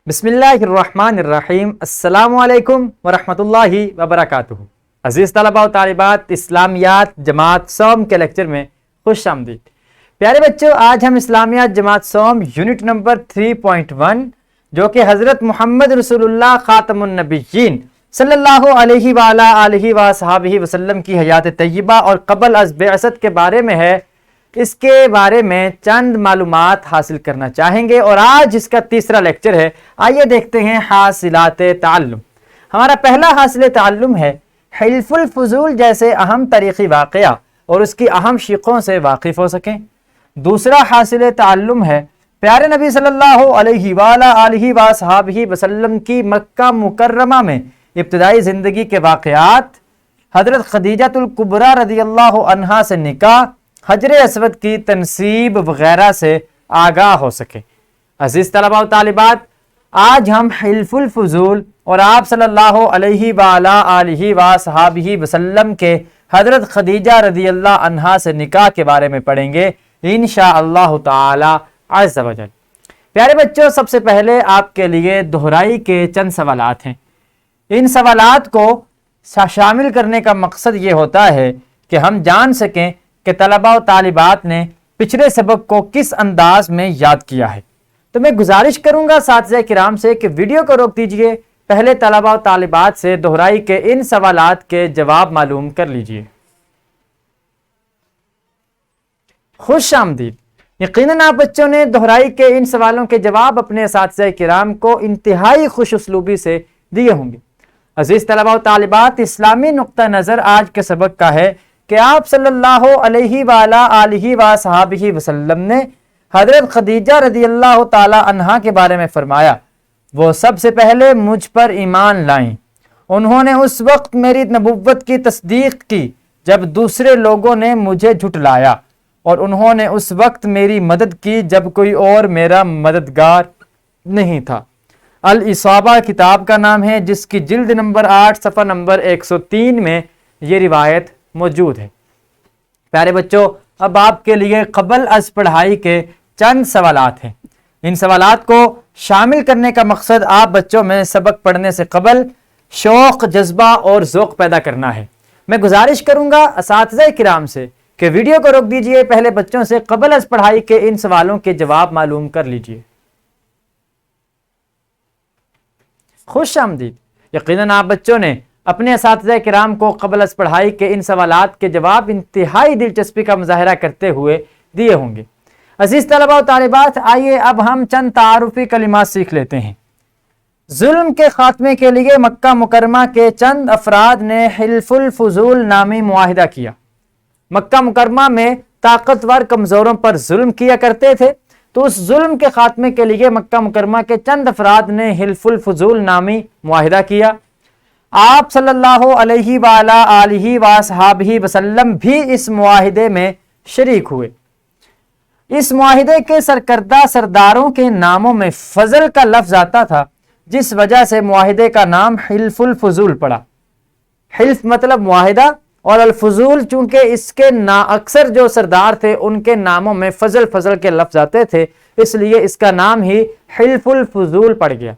بسم اللہ الرحمن الرحیم۔ السلام علیکم ورحمۃ اللہ وبرکاتہ۔ عزیز طلباء و طالبات، اسلامیات جماعت سوم کے لیکچر میں خوش آمدید۔ پیارے بچوں، آج ہم اسلامیات جماعت سوم یونٹ نمبر 3.1 جو کہ حضرت محمد رسول اللہ خاتم النبیین صلی اللہ علیہ وآلہ وصحبہ وسلم کی حیات طیبہ اور قبل از بعثت کے بارے میں ہے، اس کے بارے میں چند معلومات حاصل کرنا چاہیں گے، اور آج اس کا تیسرا لیکچر ہے۔ آئیے دیکھتے ہیں حاصلات تعلم۔ ہمارا پہلا حاصل تعلم ہے حلف الفضول جیسے اہم تاریخی واقعہ اور اس کی اہم شقوں سے واقف ہو سکیں۔ دوسرا حاصل تعلم ہے پیارے نبی صلی اللہ علیہ وآلہ وصحبہ وسلم کی مکہ مکرمہ میں ابتدائی زندگی کے واقعات، حضرت خدیجہ الکبریٰ رضی اللہ عنہا سے نکاح، حجر اسود کی تنصیب وغیرہ سے آگاہ ہو سکے۔ عزیز طلباء و طالبات، آج ہم حلف الفضول اور آپ صلی اللہ علیہ وآلہ وصحبہ وسلم کے حضرت خدیجہ رضی اللہ عنہا سے نکاح کے بارے میں پڑھیں گے انشاءاللہ تعالی عز و جل۔ پیارے بچوں، سب سے پہلے آپ کے لیے دہرائی کے چند سوالات ہیں۔ ان سوالات کو شامل کرنے کا مقصد یہ ہوتا ہے کہ ہم جان سکیں کہ طلباء و طالبات نے پچھلے سبق کو کس انداز میں یاد کیا ہے۔ تو میں گزارش کروں گا اساتذہ کرام سے کہ ویڈیو کو روک دیجئے، پہلے طلباء و طالبات سے دہرائی کے ان سوالات کے جواب معلوم کر لیجئے۔ خوش آمدید۔ یقیناً آپ بچوں نے دہرائی کے ان سوالوں کے جواب اپنے اساتذہ کرام کو انتہائی خوش اسلوبی سے دیے ہوں گے۔ عزیز طلباء و طالبات، اسلامی نقطہ نظر آج کے سبق کا ہے کہ آپ صلی اللہ علیہ وآلہ وصحبہ وسلم نے حضرت خدیجہ رضی اللہ تعالی عنہا کے بارے میں فرمایا، وہ سب سے پہلے مجھ پر ایمان لائیں، انہوں نے اس وقت میری نبوت کی تصدیق کی جب دوسرے لوگوں نے مجھے جھٹلایا، اور انہوں نے اس وقت میری مدد کی جب کوئی اور میرا مددگار نہیں تھا۔ الاصابہ کتاب کا نام ہے، جس کی جلد نمبر 8 صفحہ نمبر 103 میں یہ روایت موجود ہے۔ پیارے بچوں، اب آپ کے لیے قبل از پڑھائی کے چند سوالات ہیں۔ ان سوالات کو شامل کرنے کا مقصد آپ بچوں میں سبق پڑھنے سے قبل شوق، جذبہ اور ذوق پیدا کرنا ہے۔ میں گزارش کروں گا اساتذہ کرام سے کہ ویڈیو کو روک دیجئے، پہلے بچوں سے قبل از پڑھائی کے ان سوالوں کے جواب معلوم کر لیجئے۔ خوش آمدید۔ یقیناً آپ بچوں نے اپنے اساتذہ کرام کو قبل از پڑھائی کے ان سوالات کے جواب انتہائی دلچسپی کا مظاہرہ کرتے ہوئے دیے ہوں گے۔ عزیز طلباء و طالبات، آئیے اب ہم چند تعارفی کلمات سیکھ لیتے ہیں۔ ظلم کے خاتمے کے لیے مکہ مکرمہ کے چند افراد نے حلف الفضول نامی معاہدہ کیا۔ مکہ مکرمہ میں طاقتور کمزوروں پر ظلم کیا کرتے تھے، تو اس ظلم کے خاتمے کے لیے مکہ مکرمہ کے چند افراد نے حلف الفضول نامی معاہدہ کیا۔ آپ صلی اللہ علیہ وآلہ وصحبہ وسلم بھی اس معاہدے میں شریک ہوئے۔ اس معاہدے کے سرکردہ سرداروں کے ناموں میں فضل کا لفظ آتا تھا، جس وجہ سے معاہدے کا نام حلف الفضول پڑا۔ حلف مطلب معاہدہ، اور الفضول چونکہ اس کے اکثر جو سردار تھے ان کے ناموں میں فضل کے لفظ آتے تھے، اس لیے اس کا نام ہی حلف الفضول پڑ گیا۔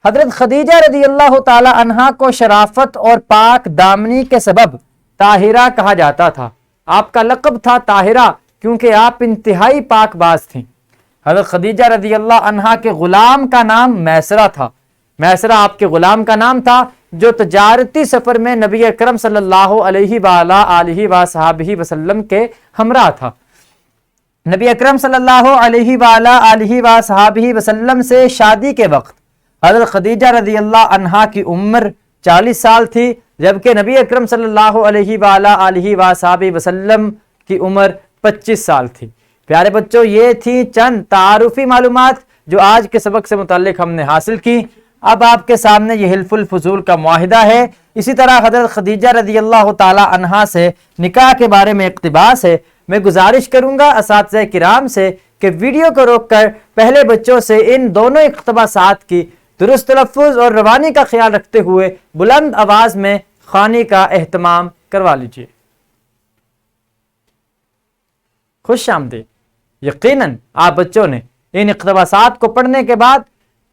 حضرت خدیجہ رضی اللہ تعالی عنہا کو شرافت اور پاک دامنی کے سبب طاہرہ کہا جاتا تھا۔ آپ کا لقب تھا طاہرہ، کیونکہ آپ انتہائی پاک باز تھیں۔ حضرت خدیجہ رضی اللہ عنہا کے غلام کا نام میسرہ تھا۔ میسرہ آپ کے غلام کا نام تھا، جو تجارتی سفر میں نبی اکرم صلی اللہ علیہ وآلہ وصحبہ وسلم کے ہمراہ تھا۔ نبی اکرم صلی اللہ علیہ وآلہ وصحبہ وسلم سے شادی کے وقت حضرت خدیجہ رضی اللہ عنہا کی عمر 40 سال تھی، جبکہ نبی اکرم صلی اللہ علیہ وآلہ وصحبہ وسلم کی عمر 25 سال تھی۔ پیارے بچوں، یہ تھی چند تعارفی معلومات جو آج کے سبق سے متعلق ہم نے حاصل کی۔ اب آپ کے سامنے یہ حلف الفضول کا معاہدہ ہے۔ اسی طرح حضرت خدیجہ رضی اللہ تعالی عنہا سے نکاح کے بارے میں اقتباس ہے۔ میں گزارش کروں گا اساتذہ کرام سے کہ ویڈیو کو روک کر پہلے بچوں سے ان دونوں اقتباسات کی درست تلفظ اور روانی کا خیال رکھتے ہوئے بلند آواز میں خوانی کا اہتمام کروا لیجیے۔ خوش آمدید۔ یقیناً آپ بچوں نے ان اقتباسات کو پڑھنے کے بعد